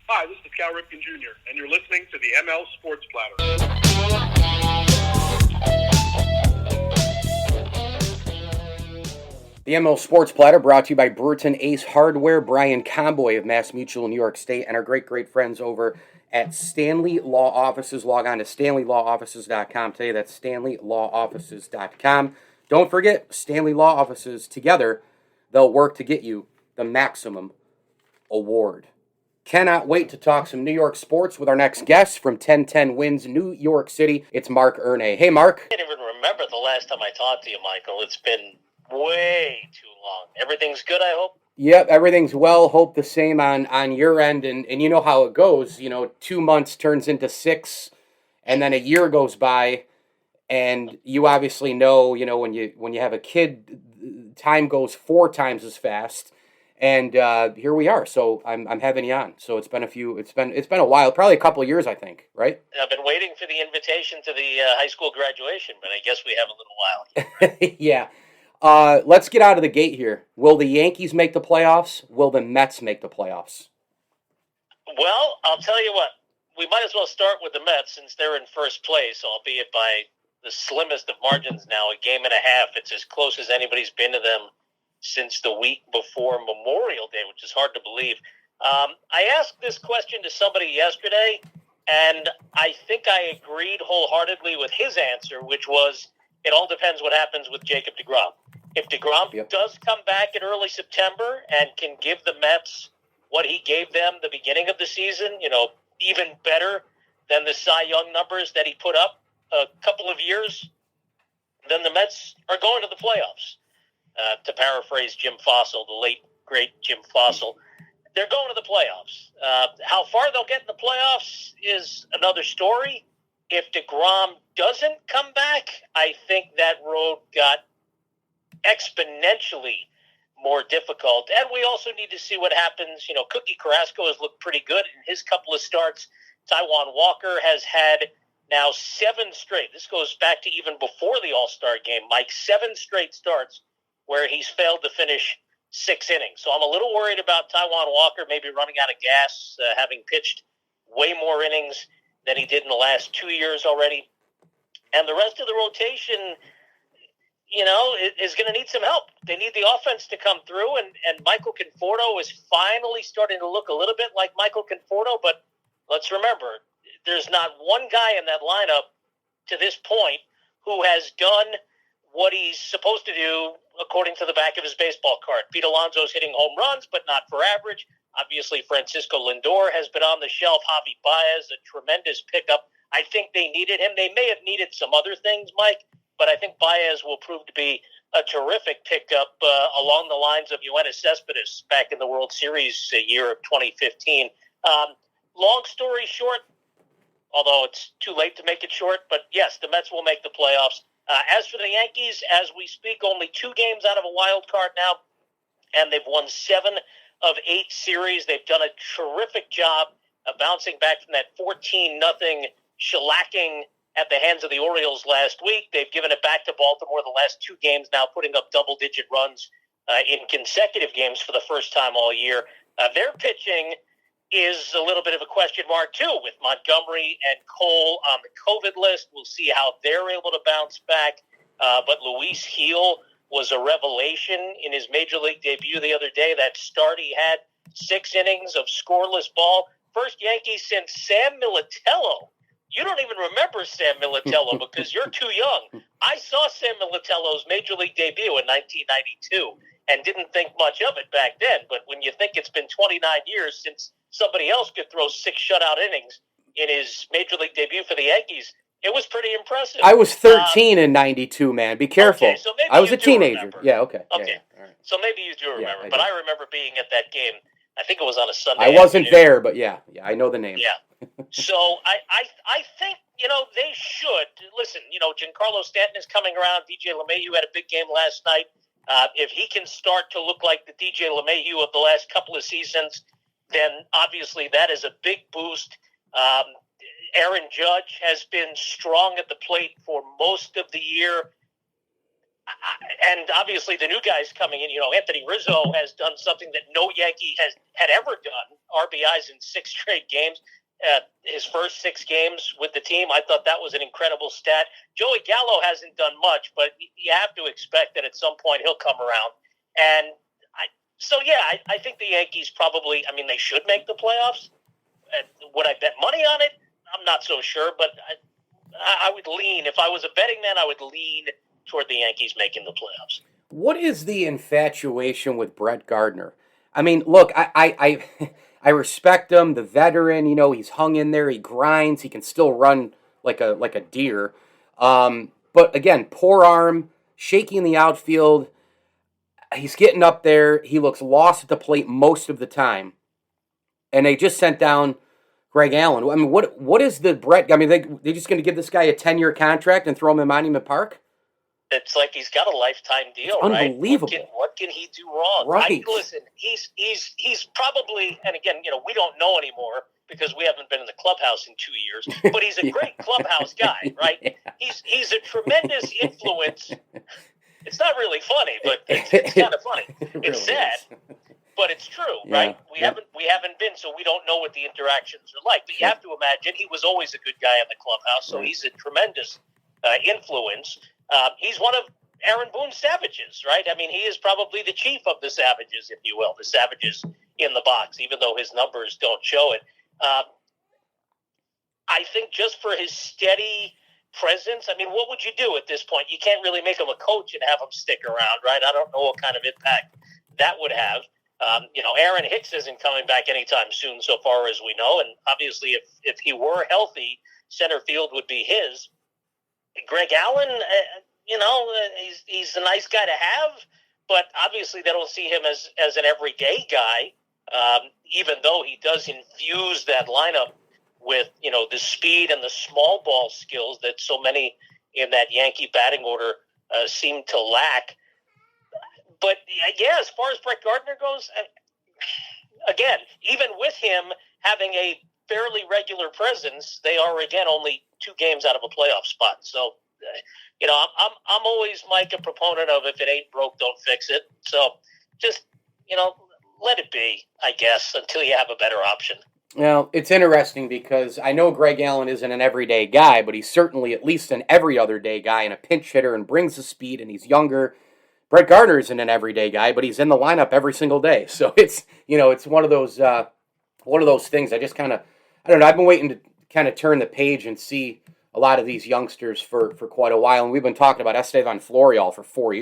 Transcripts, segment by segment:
Hi, this is Cal Ripken Jr., and you're listening to the ML Sports Platter. The ML Sports Platter brought to you by Brewerton Ace Hardware, Brian Comboy of Mass Mutual, New York State, and our great friends over at Stanley Law Offices. Log on to StanleyLawOffices.com today. That's StanleyLawOffices.com. Don't forget, Stanley Law Offices, together, they'll work to get you the maximum award. Cannot wait to talk some New York sports with our next guest from 1010 WINS, New York City. It's Marc Ernay. Hey, Marc. I can't even remember the last time I talked to you, Michael. It's been way too long. Everything's good, I hope? Yep, everything's well. Hope the same on your end. And you know how it goes. 2 months turns into 6, and then a year goes by. And you obviously know, when you have a kid, time goes 4 times as fast. And here we are. So I'm having you on. So it's been a while, probably a couple of years, I think, right? I've been waiting for the invitation to the high school graduation, but I guess we have a little while. Yeah. Let's get out of the gate here. Will the Yankees make the playoffs? Will the Mets make the playoffs? Well, I'll tell you what. We might as well start with the Mets since they're in first place, albeit by the slimmest of margins now, a game and a half. It's as close as anybody's been to them since the week before Memorial Day, which is hard to believe. I asked this question to somebody yesterday, and I think I agreed wholeheartedly with his answer, which was it all depends what happens with Jacob deGrom. If deGrom does come back in early September and can give the Mets what he gave them the beginning of the season, even better than the Cy Young numbers that he put up a couple of years, then the Mets are going to the playoffs. To paraphrase Jim Fossil, the late, great Jim Fossil, they're going to the playoffs. How far they'll get in the playoffs is another story. If deGrom doesn't come back, I think that road got exponentially more difficult. And we also need to see what happens. Cookie Carrasco has looked pretty good in his couple of starts. Taijuan Walker has had now 7 straight. This goes back to even before the All-Star game, Mike, 7 straight starts where he's failed to finish 6 innings. So I'm a little worried about Taijuan Walker maybe running out of gas, having pitched way more innings than he did in the last 2 years already. And the rest of the rotation, is going to need some help. They need the offense to come through, and Michael Conforto is finally starting to look a little bit like Michael Conforto, but let's remember, there's not one guy in that lineup to this point who has done what he's supposed to do according to the back of his baseball card. Pete Alonso's hitting home runs, but not for average. Obviously, Francisco Lindor has been on the shelf. Javi Baez, a tremendous pickup. I think they needed him. They may have needed some other things, Mike, but I think Baez will prove to be a terrific pickup along the lines of Yoenis Cespedes back in the World Series year of 2015. Long story short, although it's too late to make it short, but yes, the Mets will make the playoffs. As for the Yankees, as we speak, only 2 games out of a wild card now, and they've won 7 of 8 series. They've done a terrific job of bouncing back from that 14-0 shellacking at the hands of the Orioles last week. They've given it back to Baltimore the last 2 games now, putting up double-digit runs in consecutive games for the first time all year. Their pitching is a little bit of a question mark, too, with Montgomery and Cole on the COVID list. We'll see how they're able to bounce back. But Luis Gil was a revelation in his Major League debut the other day. That start, he had 6 innings of scoreless ball. First Yankee since Sam Militello. You don't even remember Sam Militello because you're too young. I saw Sam Militello's Major League debut in 1992 and didn't think much of it back then. But when you think it's been 29 years since somebody else could throw 6 shutout innings in his Major League debut for the Yankees, it was pretty impressive. I was 13 in 92, man. Be careful. Okay, so maybe I was a teenager. Remember. Yeah, okay. Okay. Yeah. All right. So maybe you do remember. Yeah, but I remember being at that game. I think it was on a Sunday I wasn't afternoon. there, but yeah, I know the name. Yeah. So I think, they should. Listen, Giancarlo Stanton is coming around. DJ LeMahieu had a big game last night. If he can start to look like the DJ LeMahieu of the last couple of seasons, then obviously that is a big boost. Aaron Judge has been strong at the plate for most of the year. And obviously the new guys coming in, Anthony Rizzo has done something that no Yankee had ever done, RBIs in 6 straight games. His first 6 games with the team, I thought that was an incredible stat. Joey Gallo hasn't done much, but you have to expect that at some point he'll come around. And I think the Yankees probably, they should make the playoffs. Would I bet money on it? I'm not so sure, but I would lean. If I was a betting man, I would lean toward the Yankees making the playoffs. What is the infatuation with Brett Gardner? I mean, look, I I respect him, the veteran. He's hung in there. He grinds. He can still run like a deer. But again, poor arm, shaky in the outfield. He's getting up there. He looks lost at the plate most of the time. And they just sent down Greg Allen. I mean, what is the Brett? I mean, they just going to give this guy a 10-year contract and throw him in Monument Park? It's like he's got a lifetime deal, it's unbelievable. Right? What can he do wrong? Right. Listen, he's probably, and again, we don't know anymore because we haven't been in the clubhouse in 2 years. But he's a great clubhouse guy, right? Yeah. He's a tremendous influence. It's not really funny, but it's kind of funny. It's sad, but it's true, right? We haven't been, so we don't know what the interactions are like. But you have to imagine he was always a good guy in the clubhouse, so he's a tremendous influence. He's one of Aaron Boone's Savages, right? I mean, he is probably the chief of the Savages, if you will, the Savages in the box, even though his numbers don't show it. I think just for his steady presence, I mean, what would you do at this point? You can't really make him a coach and have him stick around, right? I don't know what kind of impact that would have. Aaron Hicks isn't coming back anytime soon, so far as we know, and obviously if he were healthy, center field would be his. Greg Allen, he's a nice guy to have, but obviously they don't see him as an everyday guy, even though he does infuse that lineup with, the speed and the small ball skills that so many in that Yankee batting order seem to lack. But, yeah, as far as Brett Gardner goes, again, even with him having a fairly regular presence, they are, again, only 2 games out of a playoff spot. So, I'm always, Mike, a proponent of if it ain't broke, don't fix it. So just, let it be, I guess, until you have a better option. Well, it's interesting because I know Greg Allen isn't an everyday guy, but he's certainly at least an every other day guy and a pinch hitter and brings the speed and he's younger. Brett Gardner isn't an everyday guy, but he's in the lineup every single day. So it's, it's one of those things. I just kind of, I don't know. I've been waiting to kind of turn the page and see a lot of these youngsters for quite a while. And we've been talking about Estevan Florial for 5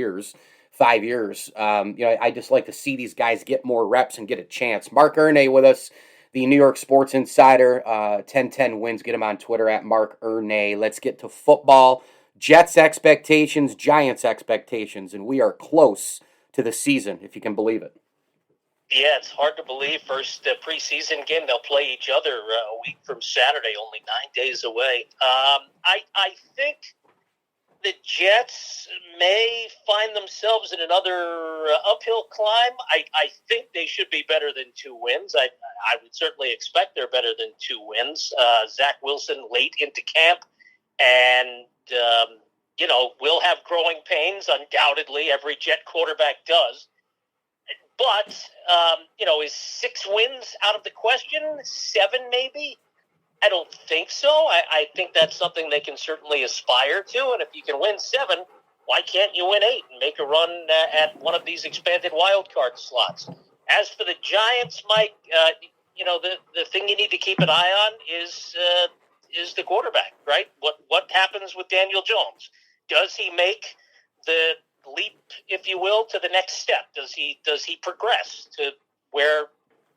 years. I just like to see these guys get more reps and get a chance. Marc Ernay with us, the New York Sports Insider, 1010 wins. Get him on Twitter at Marc Ernay. Let's get to football. Jets expectations, Giants expectations, and we are close to the season, if you can believe it. Yeah, it's hard to believe. First preseason game, they'll play each other a week from Saturday, only 9 days away. I think the Jets may find themselves in another uphill climb. I think they should be better than 2 wins. I would certainly expect they're better than 2 wins. Zach Wilson late into camp, and will have growing pains, undoubtedly. Every Jet quarterback does. But, is 6 wins out of the question? 7 maybe? I don't think so. I think that's something they can certainly aspire to. And if you can win 7, why can't you win 8 and make a run at one of these expanded wildcard slots? As for the Giants, Mike, the thing you need to keep an eye on is the quarterback, right? What happens with Daniel Jones? Does he make the leap, if you will, to the next step? Does he progress to where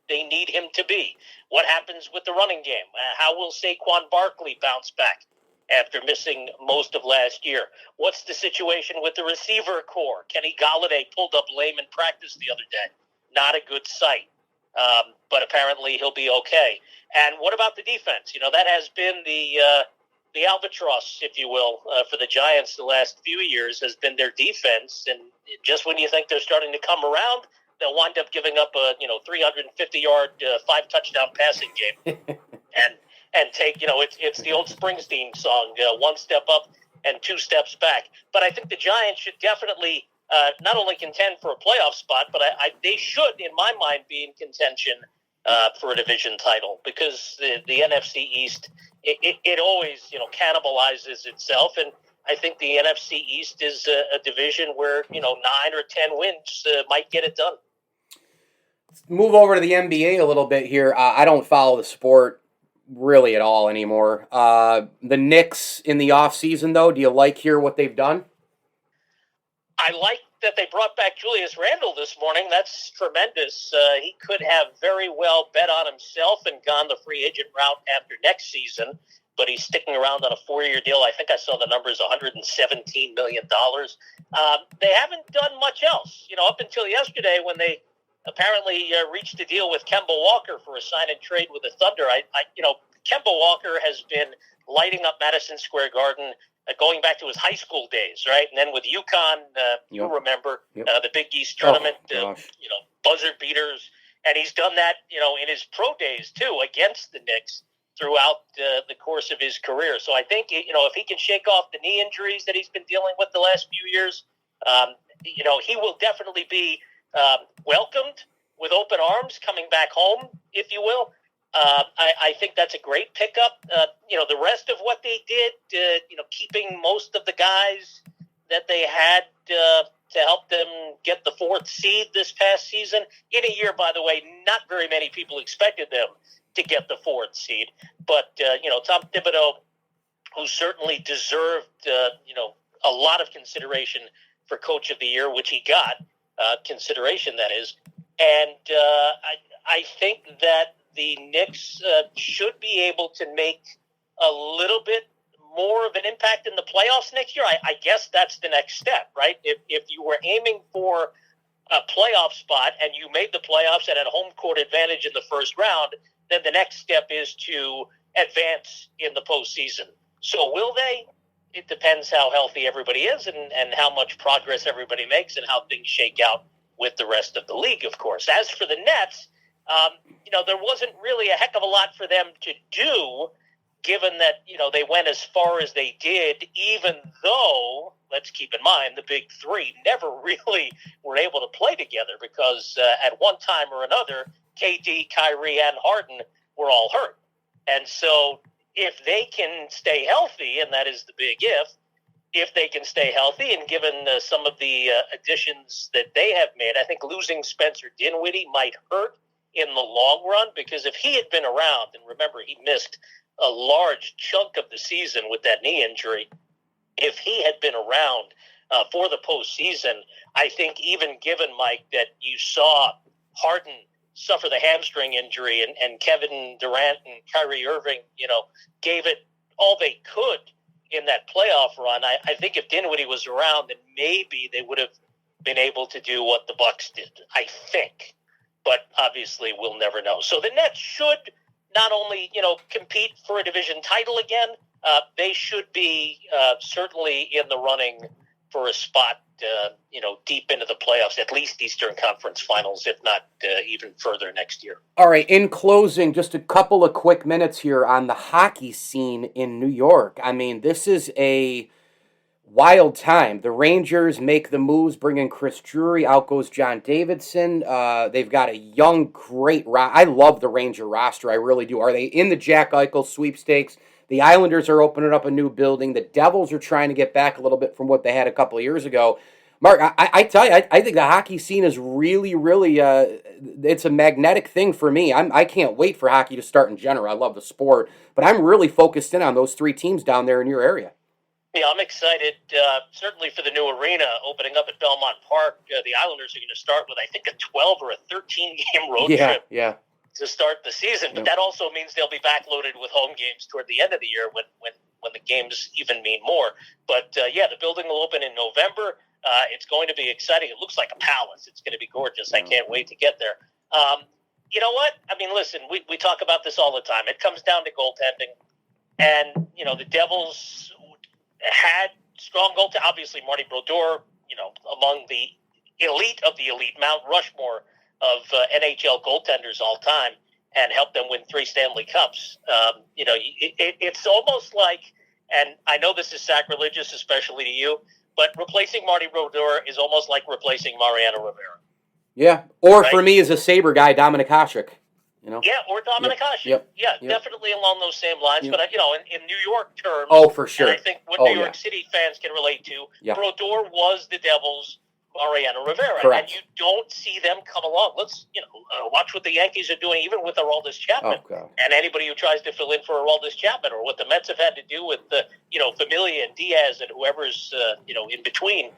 they need him to be? What happens with the running game? How will Saquon Barkley bounce back after missing most of last year? What's the situation with the receiver core? Kenny Golladay pulled up lame in practice the other day. Not a good sight. But apparently he'll be okay. And what about the defense? That has been the albatross, if you will, for the Giants the last few years has been their defense. And just when you think they're starting to come around, they'll wind up giving up a 350-yard, 5-touchdown passing game, and take it's the old Springsteen song, one step up and 2 steps back. But I think the Giants should definitely not only contend for a playoff spot, but they should, in my mind, be in contention for a division title, because the NFC East, it always cannibalizes itself, and I think the NFC East is a division where 9 or 10 wins might get it done. Move over to the NBA a little bit here. I don't follow the sport really at all anymore. The Knicks in the offseason, though, do you like what they've done? I like that they brought back Julius Randle this morning. That's tremendous. He could have very well bet on himself and gone the free agent route after next season, but he's sticking around on a 4-year deal. I think I saw the numbers, $117 million. They haven't done much else, up until yesterday when they apparently reached a deal with Kemba Walker for a sign and trade with the Thunder. Kemba Walker has been lighting up Madison Square Garden going back to his high school days, right? And then with UConn, you remember the Big East tournament, buzzer beaters. And he's done that, in his pro days, too, against the Knicks throughout the course of his career. So I think, if he can shake off the knee injuries that he's been dealing with the last few years, he will definitely be welcomed with open arms coming back home, if you will. I think that's a great pickup. The rest of what they did, keeping most of the guys that they had to help them get the 4th seed this past season. In a year, by the way, not very many people expected them to get the 4th seed. But, Tom Thibodeau, who certainly deserved, a lot of consideration for Coach of the Year, which he got, consideration that is. And I think that the Knicks should be able to make a little bit more of an impact in the playoffs next year. I guess that's the next step, right? If you were aiming for a playoff spot and you made the playoffs and had home court advantage in the first round, then the next step is to advance in the postseason. So will they? It depends how healthy everybody is and how much progress everybody makes and how things shake out with the rest of the league, of course. As for the Nets, there wasn't really a heck of a lot for them to do, given that, they went as far as they did, even though, let's keep in mind, the big three never really were able to play together because at one time or another, KD, Kyrie, and Harden were all hurt. And so if they can stay healthy, and that is the big if they can stay healthy, and given some of the additions that they have made, I think losing Spencer Dinwiddie might hurt in the long run, because if he had been around, and remember, he missed a large chunk of the season with that knee injury, if he had been around for the postseason, I think even given, Mike, that you saw Harden suffer the hamstring injury and Kevin Durant and Kyrie Irving, gave it all they could in that playoff run, I think if Dinwiddie was around, then maybe they would have been able to do what the Bucks did, I think. But obviously we'll never know. So the Nets should not only, compete for a division title again, they should be certainly in the running for a spot, deep into the playoffs, at least Eastern Conference Finals, if not even further next year. All right, in closing, just a couple of quick minutes here on the hockey scene in New York. I mean, this is a wild time. The Rangers make the moves, bring in Chris Drury, out goes John Davidson. They've got a young, great I love the Ranger roster, I really do. Are they in the Jack Eichel sweepstakes? The Islanders are opening up a new building. The Devils are trying to get back a little bit from what they had a couple of years ago. Mark, I tell you, I think the hockey scene is really, really, it's a magnetic thing for me. I can't wait for hockey to start in general. I love the sport, but I'm really focused in on those 3 teams down there in your area. Yeah, I'm excited, certainly for the new arena opening up at Belmont Park. The Islanders are going to start with, I think, a 12 or a 13-game road trip to start the season. But that also means they'll be backloaded with home games toward the end of the year when the games even mean more. But, the building will open in November. It's going to be exciting. It looks like a palace. It's going to be gorgeous. I can't wait to get there. You know what? I mean, listen, we talk about this all the time. It comes down to goaltending. And, the Devils had strong goaltending. Obviously, Marty Brodeur, among the elite of the elite, Mount Rushmore of NHL goaltenders all time, and helped them win 3 Stanley Cups. It's almost like and I know this is sacrilegious, especially to you, but replacing Marty Brodeur is almost like replacing Mariano Rivera. Yeah, or right? For me as a Sabre guy, Dominic Hasek. Yeah, or Dominic Hasek. Yeah, definitely along those same lines. But in New York terms, oh for sure. And I think what New York City fans can relate to, Brodeur was the Devils' Mariano Rivera, correct. And you don't see them come along. Let's watch what the Yankees are doing, even with Aroldis Chapman, and anybody who tries to fill in for Aroldis Chapman, or what the Mets have had to do with Familia and Diaz and whoever's in between.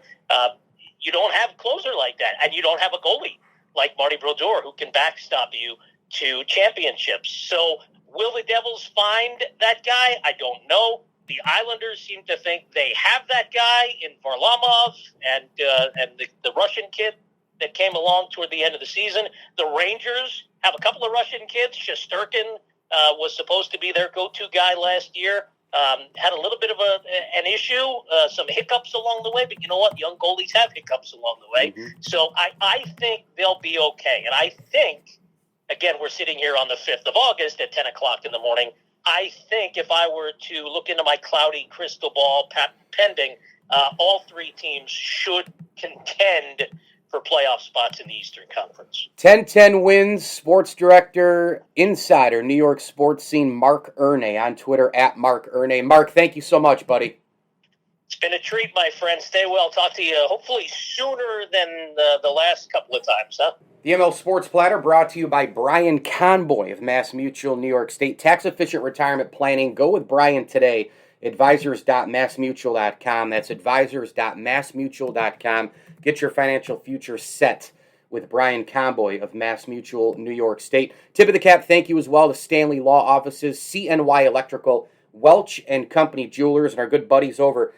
You don't have a closer like that, and you don't have a goalie like Marty Brodeur who can backstop you to championships. So will the Devils find that guy? I don't know. The Islanders seem to think they have that guy in Varlamov and the Russian kid that came along toward the end of the season. The Rangers have a couple of Russian kids. Shesterkin was supposed to be their go-to guy last year. Had a little bit of an issue, some hiccups along the way, but you know what? Young goalies have hiccups along the way. Mm-hmm. So I think they'll be okay. And I think, again, we're sitting here on the 5th of August at 10 o'clock in the morning. I think if I were to look into my cloudy crystal ball pending, all three teams should contend for playoff spots in the Eastern Conference. 1010 WINS sports director, insider, New York sports scene, Marc Ernay on Twitter at Marc Ernay. Marc, thank you so much, buddy. It's been a treat, my friend. Stay well. Talk to you hopefully sooner than the last couple of times, huh? The ML Sports Platter brought to you by Brian Conboy of Mass Mutual, New York State. Tax-efficient retirement planning. Go with Brian today. Advisors.massmutual.com. That's advisors.massmutual.com. Get your financial future set with Brian Conboy of Mass Mutual, New York State. Tip of the cap, thank you as well to Stanley Law Offices, CNY Electrical, Welch and Company Jewelers, and our good buddies over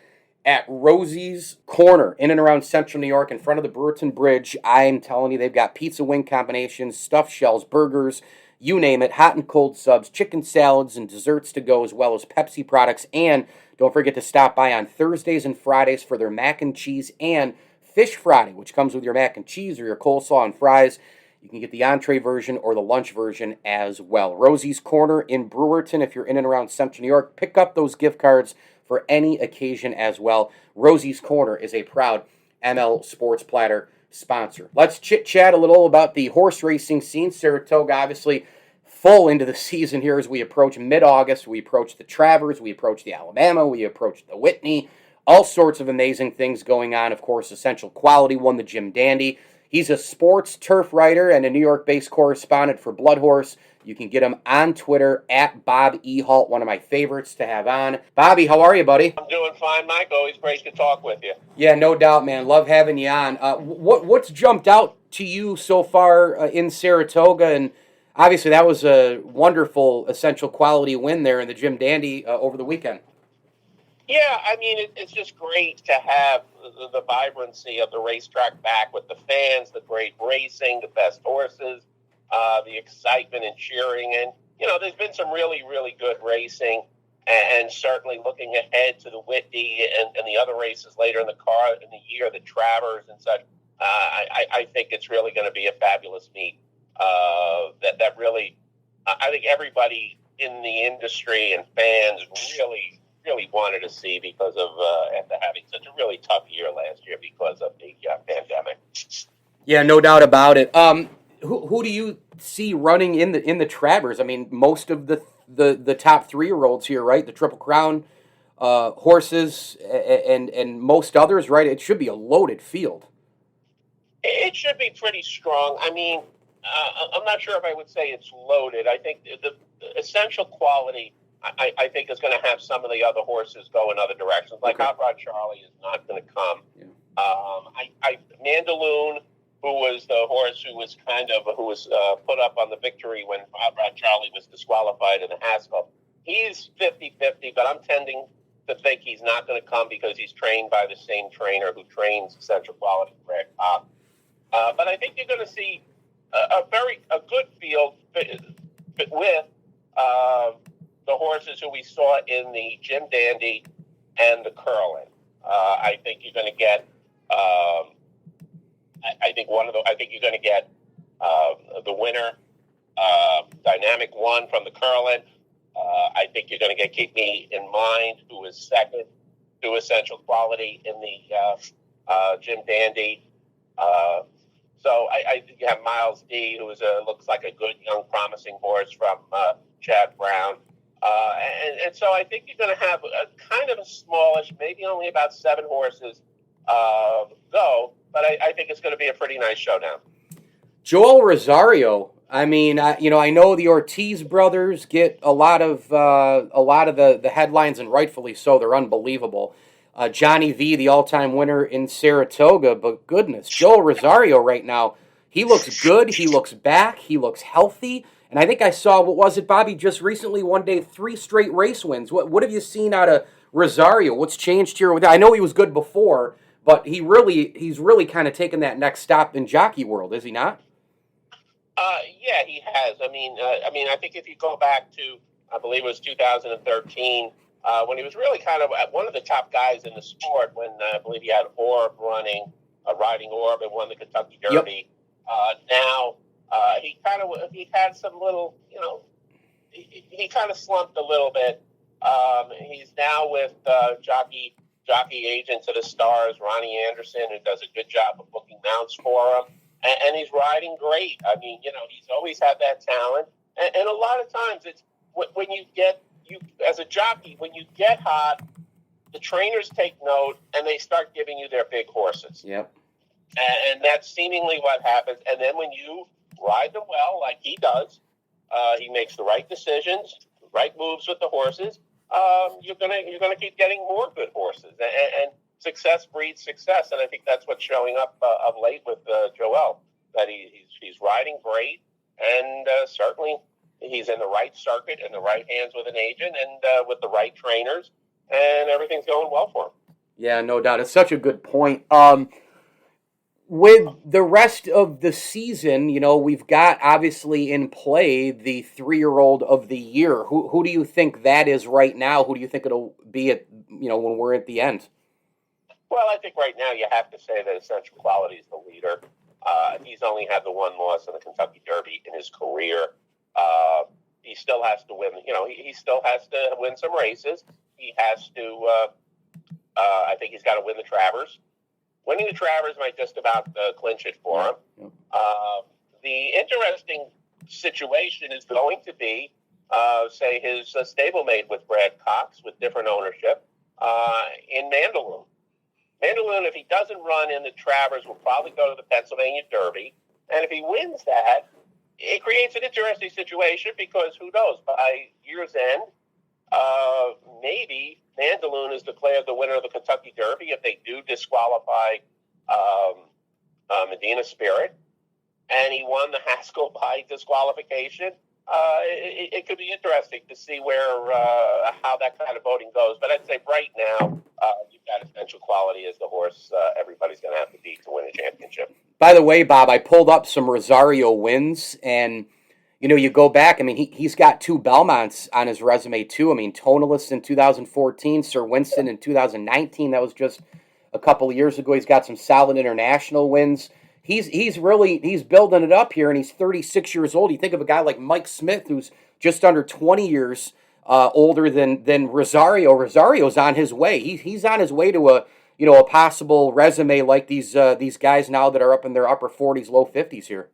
at Rosie's Corner, in and around Central New York, in front of the Brewerton Bridge. I'm telling you, they've got pizza wing combinations, stuffed shells, burgers, you name it, hot and cold subs, chicken salads, and desserts to go, as well as Pepsi products. And don't forget to stop by on Thursdays and Fridays for their mac and cheese and Fish Friday, which comes with your mac and cheese or your coleslaw and fries. You can get the entree version or the lunch version as well. Rosie's Corner in Brewerton, if you're in and around Central New York. Pick up those gift cards for any occasion as well. Rosie's Corner is a proud ML Sports Platter sponsor. Let's chit-chat a little about the horse racing scene. Saratoga, obviously, full into the season here as we approach mid-August. We approach the Travers, we approach the Alabama, we approach the Whitney. All sorts of amazing things going on. Of course, Essential Quality won the Jim Dandy. He's a sports turf writer and a New York-based correspondent for BloodHorse. You can get him on Twitter at Bob Ehalt, one of my favorites to have on. Bobby, how are you, buddy? I'm doing fine, Mike. Always great to talk with you. Yeah, no doubt, man. Love having you on. What's jumped out to you so far in Saratoga? And obviously that was a wonderful Essential Quality win there in the Jim Dandy over the weekend. Yeah, I mean, it's just great to have the vibrancy of the racetrack back with the fans, the great racing, the best horses, the excitement and cheering. And, there's been some really, really good racing, and certainly looking ahead to the Whitney and the other races later in the year, the Travers and such. I think it's really going to be a fabulous meet. That really, I think everybody in the industry and fans really wanted to see because of after having such a really tough year last year because of the pandemic. Yeah, no doubt about it. Who do you see running in the Travers? I mean, most of the top 3-year-olds here, right? The Triple Crown horses and most others, right? It should be a loaded field. It should be pretty strong. I mean, I'm not sure if I would say it's loaded. I think the Essential Quality, I think is going to have some of the other horses go in other directions. Like Hot Rod Charlie is not going to come. Yeah. Mandaloon, who was the horse who was put up on the victory when Hot Rod Charlie was disqualified in the Haskell. He's 50-50, but I'm tending to think he's not going to come because he's trained by the same trainer who trains Essential Quality, Greg Pop. But I think you're going to see a good field with the horses who we saw in the Jim Dandy and the Curlin. I think you're going to get. I think you're going to get the winner, Dynamic One from the Curlin. I think you're going to get Keep Me in Mind, who is second to Essential Quality in the Jim Dandy. So I think you have Miles D, who looks like a good, young, promising horse from Chad Brown. And so I think you're going to have a kind of a smallish, maybe only about 7 horses go, but I think it's going to be a pretty nice showdown. Joel Rosario. I mean, I know the Ortiz brothers get a lot of the headlines, and rightfully so. They're unbelievable. Johnny V, the all-time winner in Saratoga, but goodness, Joel Rosario right now, he looks good. He looks back. He looks healthy. And I think I saw, what was it, Bobby, just recently, one day, 3 straight race wins. What have you seen out of Rosario? What's changed here? I know he was good before, but he's really kind of taken that next stop in jockey world, is he not? Yeah, he has. I mean, I think if you go back to, I believe it was 2013, when he was really kind of one of the top guys in the sport, when I believe he had Orb riding Orb and won the Kentucky Derby. Yep. Now he had some little, he kind of slumped a little bit. He's now with jockey agents of the Stars, Ronnie Anderson, who does a good job of booking mounts for him. And he's riding great. I mean, he's always had that talent. And a lot of times it's when you as a jockey, when you get hot, the trainers take note and they start giving you their big horses. Yep. And that's seemingly what happens. And then when you ride them well, like he does, he makes the right decisions, the right moves with the horses. You're gonna keep getting more good horses. And success breeds success, and I think that's what's showing up of late with Joel. That he's riding great, and certainly he's in the right circuit, in the right hands with an agent, and with the right trainers, and everything's going well for him. Yeah, no doubt. It's such a good point. With the rest of the season, we've got obviously in play the 3-year-old of the year. Who do you think that is right now? Who do you think it'll be at when we're at the end? Well, I think right now you have to say that Essential Quality is the leader. He's only had the 1 loss in the Kentucky Derby in his career. He still has to win. He still has to win some races. He has to. I think he's got to win the Travers. Winning the Travers might just about clinch it for him. The interesting situation is going to be, say, his stablemate with Brad Cox with different ownership in Mandaloun. Mandaloun, if he doesn't run in the Travers, will probably go to the Pennsylvania Derby. And if he wins that, it creates an interesting situation because who knows, by year's end, maybe Mandaloun is declared the winner of the Kentucky Derby if they do disqualify Medina Spirit. And he won the Haskell by disqualification. It could be interesting to see how that kind of voting goes. But I'd say right now, you've got Essential Quality as the horse everybody's going to have to beat to win a championship. By the way, Bob, I pulled up some Rosario wins, and you go back. I mean, he's got 2 Belmonts on his resume too. I mean, Tonalist in 2014, Sir Winston in 2019. That was just a couple of years ago. He's got some solid international wins. He's building it up here, and he's 36 years old. You think of a guy like Mike Smith, who's just under 20 years older than Rosario. Rosario's on his way. He's on his way to a possible resume like these guys now that are up in their upper 40s, low 50s here.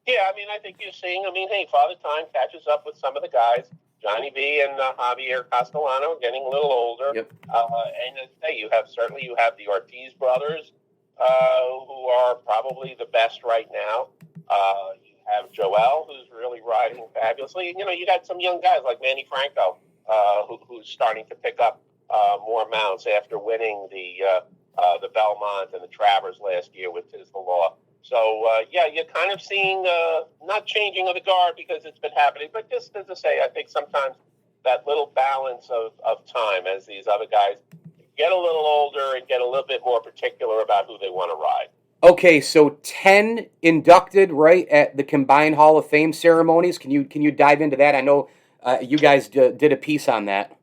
Yeah, I mean, I think you're seeing. I mean, hey, Father Time catches up with some of the guys. Johnny V and Javier Castellano are getting a little older. Yep. And as I say, you have the Ortiz brothers, who are probably the best right now. You have Joel, who's really riding fabulously. And, you got some young guys like Manny Franco, who's starting to pick up more mounts after winning the Belmont and the Travers last year with Tis the Law. So, you're kind of seeing not changing of the guard because it's been happening, but just as I say, I think sometimes that little balance of time as these other guys get a little older and get a little bit more particular about who they want to ride. Okay, so 10 inducted right at the combined Hall of Fame ceremonies. Can you dive into that? I know you guys did a piece on that.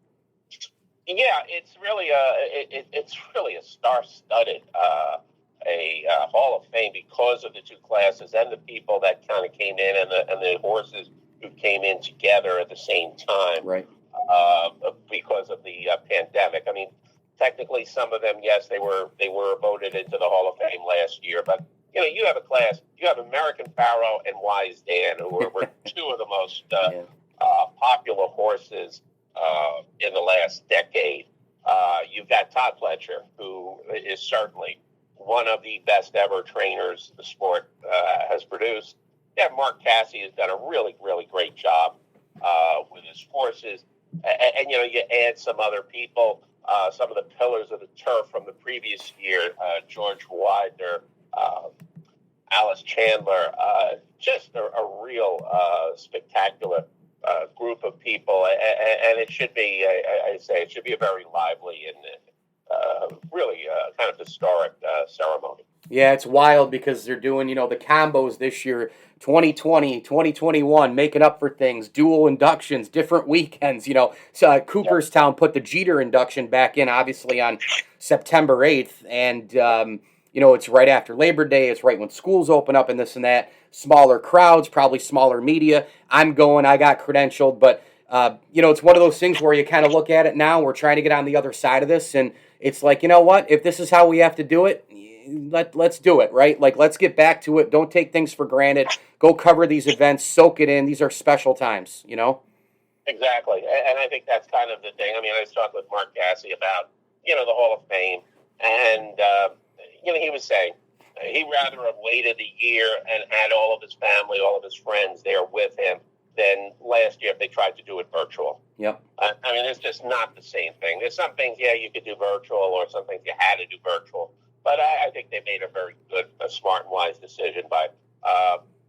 Yeah, it's really a star-studded Hall of Fame because of the 2 classes and the people that kind of came in and the horses who came in together at the same time, right? Because of the pandemic. I mean, technically, some of them, yes, they were voted into the Hall of Fame last year, but you have a class. You have American Pharoah and Wise Dan, who were two of the most popular horses in the last decade. You've got Todd Pletcher, who is certainly one of the best ever trainers the sport has produced. Yeah, Mark Cassey has done a really, really great job with his horses. And you add some other people, some of the pillars of the turf from the previous year, George Widener, Alice Chandler, just a real spectacular group of people. And it should be, it should be a very lively and really kind of historic ceremony. Yeah, it's wild because they're doing, the combos this year, 2020, 2021, making up for things, dual inductions, different weekends. So Cooperstown put the Jeter induction back in, obviously, on September 8th. And, it's right after Labor Day. It's right when schools open up and this and that. Smaller crowds, probably smaller media. I'm going, I got credentialed. But, it's one of those things where you kind of look at it now. We're trying to get on the other side of this. And it's like, you know what? If this is how we have to do it, let's do it, right? Like, let's get back to it. Don't take things for granted. Go cover these events. Soak it in. These are special times, Exactly. And I think that's kind of the thing. I mean, I was talking with Mark Cassey about, the Hall of Fame. And, he was saying he'd rather have waited a year and had all of his family, all of his friends there with him than last year if they tried to do it virtual. Yep. I mean, it's just not the same thing. There's some things, you could do virtual, or some things you had to do virtual. But I think they made a very good, smart, and wise decision by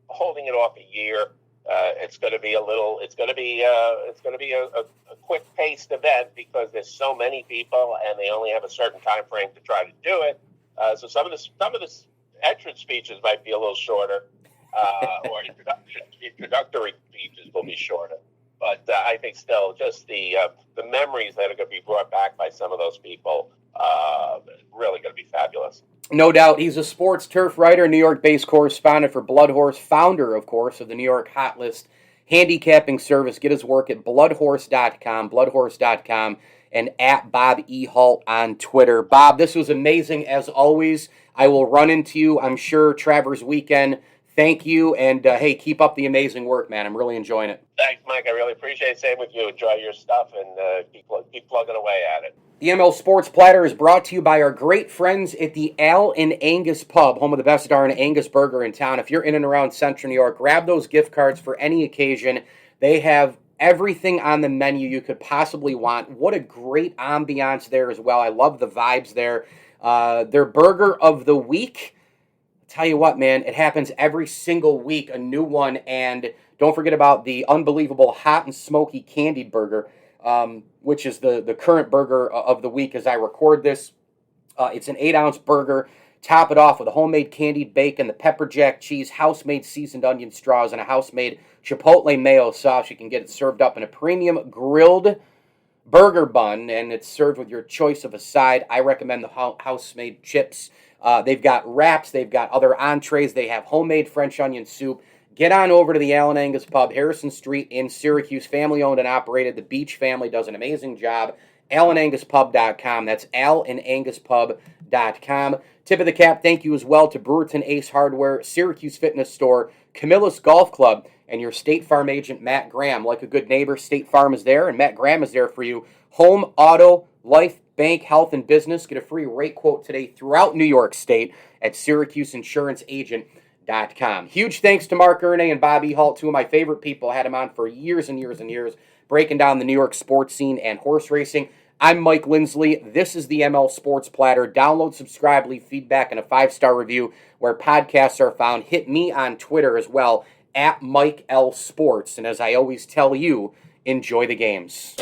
holding it off a year. It's going to be a quick-paced event because there's so many people and they only have a certain time frame to try to do it. So some of the entrance speeches might be a little shorter, or introductory speeches will be shorter. But I think still just the memories that are going to be brought back by some of those people. Really going to be fabulous. No doubt. He's a sports turf writer, New York-based correspondent for BloodHorse, founder, of course, of the New York Hot List handicapping service. Get his work at bloodhorse.com, and at Bob Ehalt on Twitter. Bob, this was amazing as always. I will run into you, I'm sure, Travers weekend. Thank you, and hey, keep up the amazing work, man. I'm really enjoying it. Thanks, Mike. I really appreciate it. Same with you. Enjoy your stuff and keep plugging away at it. The ML Sports Platter is brought to you by our great friends at the Al and Angus Pub, home of the best darn Angus burger in town. If you're in and around Central New York, grab those gift cards for any occasion. They have everything on the menu you could possibly want. What a great ambiance there as well. I love the vibes there. Their burger of the week, tell you what, man, it happens every single week, a new one. And don't forget about the unbelievable hot and smoky candied burger, which is the current burger of the week as I record this. It's an 8-ounce burger. Top it off with a homemade candied bacon, the pepper jack cheese, house-made seasoned onion straws, and a house-made chipotle mayo sauce. You can get it served up in a premium grilled burger bun, and it's served with your choice of a side. I recommend the house-made chips. They've got wraps. They've got other entrees. They have homemade French onion soup. Get on over to the Al & Angus Pub, Harrison Street in Syracuse. Family-owned and operated. The Beach family does an amazing job. AlanAngusPub.com. That's AlanAngusPub.com. Tip of the cap, thank you as well to Brewerton Ace Hardware, Syracuse Fitness Store, Camillus Golf Club, and your State Farm agent, Matt Graham. Like a good neighbor, State Farm is there, and Matt Graham is there for you. Home, auto, life, bank, health, and business. Get a free rate quote today throughout New York State at SyracuseInsuranceAgent.com. Huge thanks to Marc Ernay and Bob Ehalt, two of my favorite people. I had them on for years and years and years, breaking down the New York sports scene and horse racing. I'm Mike Lindsley. This is the ML Sports Platter. Download, subscribe, leave feedback, and a 5-star review where podcasts are found. Hit me on Twitter as well, at Mike L Sports. And as I always tell you, enjoy the games.